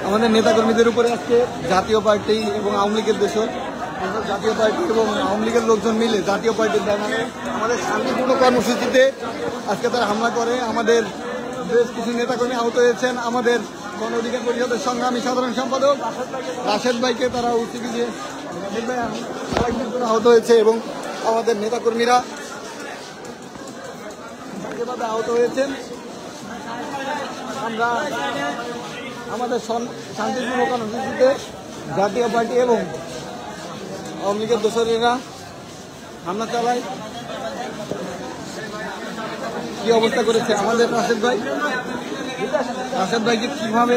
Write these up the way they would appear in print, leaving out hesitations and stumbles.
আমাদের নেতাকর্মীদের উপরে আজকে জাতীয় পার্টি এবং আওয়ামী লীগের দেশের জাতীয় পার্টি এবং আওয়ামী লীগের লোকজন মিলে জাতীয় পার্টির ব্যানারে আমাদের শান্তিপূর্ণ কর্মসূচিতে আজকে তারা হামলা করে। আমাদের বেশ কিছু নেতাকর্মী আহত হয়েছেন। আমাদের গণ অধিকার পরিষদের সংগ্রামী সাধারণ সম্পাদক রাশেদ ভাইকে তারা উচিত দিয়ে আহত হয়েছে এবং আমাদের নেতাকর্মীরা যেভাবে আহত হয়েছেন। আমরা আমাদের শান্তিপূর্ণ কর্মসূচিতে জাতীয় পার্টি এবং আওয়ামী লীগের দোসরেরা হামলা চালায়। কি অবস্থা করেছে আমাদের রাশেদ ভাইকে কিভাবে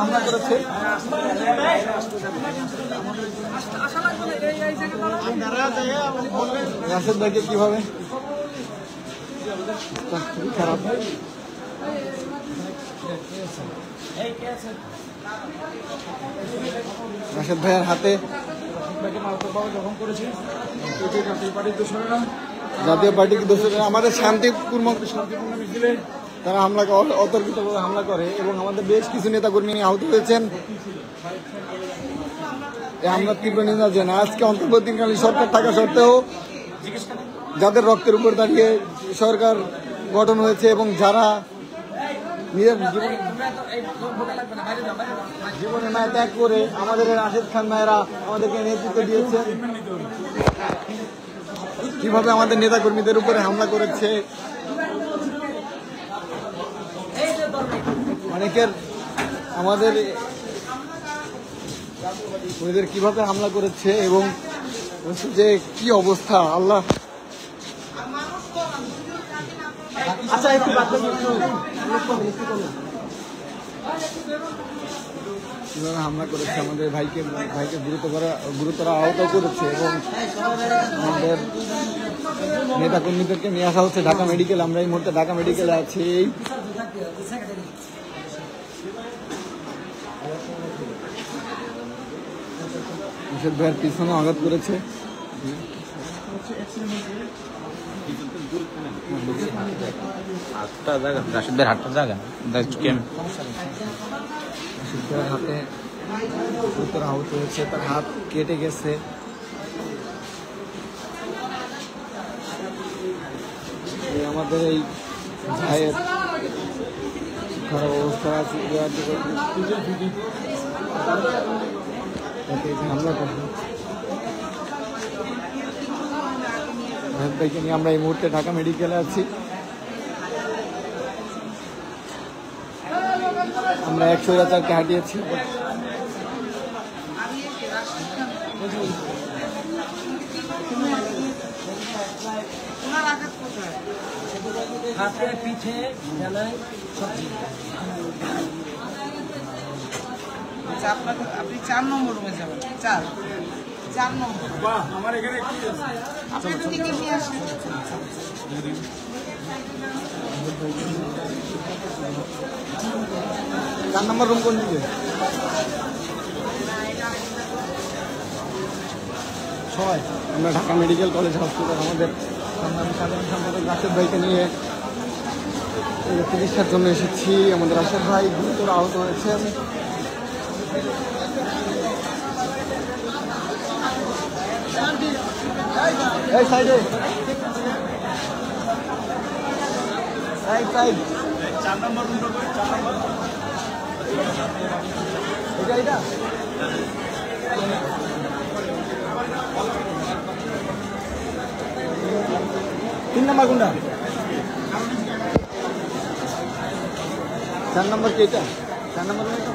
হামলা করেছে রাশেদ ভাইকে কিভাবে খুবই খারাপ। রাশেদ ভাইয়ের হাতে জাতীয় পার্টির দোষরা আমাদের শান্তিপূর্ণ মিছিলে তারা অতর্কিতভাবে হামলা করে এবং আমাদের বেশ কিছু নেতাকর্মী আহত হয়েছেন। আমরা তীব্র নিন্দা জানাই। আজকে অন্তর্বর্তীকালীন সরকার থাকা সত্ত্বেও যাদের রক্তের উপর দাঁড়িয়ে সরকার গঠন হয়েছে এবং যারা নিজের জীবনে না ত্যাগ করে আমাদের রাশেদ খান ভাইয়েরা আমাদেরকে নেতৃত্ব দিয়েছে, কিভাবে আমাদের নেতাকর্মীদের উপরে হামলা করেছে, অনেকের আমাদের ওদের কিভাবে হামলা করেছে এবং যে কি অবস্থা আল্লাহ। আচ্ছা একটু কিভাবে হামলা করেছে আমাদের ভাইকে গুরুতর আহত করেছে এবং আমাদের নেতাকর্মীদেরকে নিয়ে আসা হচ্ছে ঢাকা মেডিকেল। আমরা এই মুহূর্তে ঢাকা মেডিকেলে আছি। রাশেদ ভাইয়ের পিছনে আঘাত করেছে। রাশেদ ভাইয়ের হাতটা জায়গা হাতে গুরুতর আহত হয়েছে, তার হাত কেটে গেছে। আমাদের এই ভাইয়ের খারাপ অবস্থা আছে, হামলা করবে। রাশেদ ভাইকে নিয়ে আমরা এই মুহূর্তে ঢাকা মেডিকেলে আছি। আমরা 100,000কে হাঁটিয়েছি। আপনি 4 নম্বর রুমে যাবেন। 4 নম্বর আমার এখানে আপনি একটু টিকিট নিয়ে আসেন। 4 নম্বর রুম কোন দিকে? আমরা ঢাকা মেডিকেল কলেজ হসপিটাল আমাদের সাধারণ সম্পাদক রাশেদ ভাইকে নিয়ে চিকিৎসার জন্য এসেছি। আমাদের রাশেদ ভাই গুরুতর আহত হয়েছেন। এই সাইডে সাইড 4 নম্বর রুম ঢোকো। 4 নম্বর এটা 3 নম্বর কোনটা? 4 নম্বর কি এটা? 4 নম্বর এটা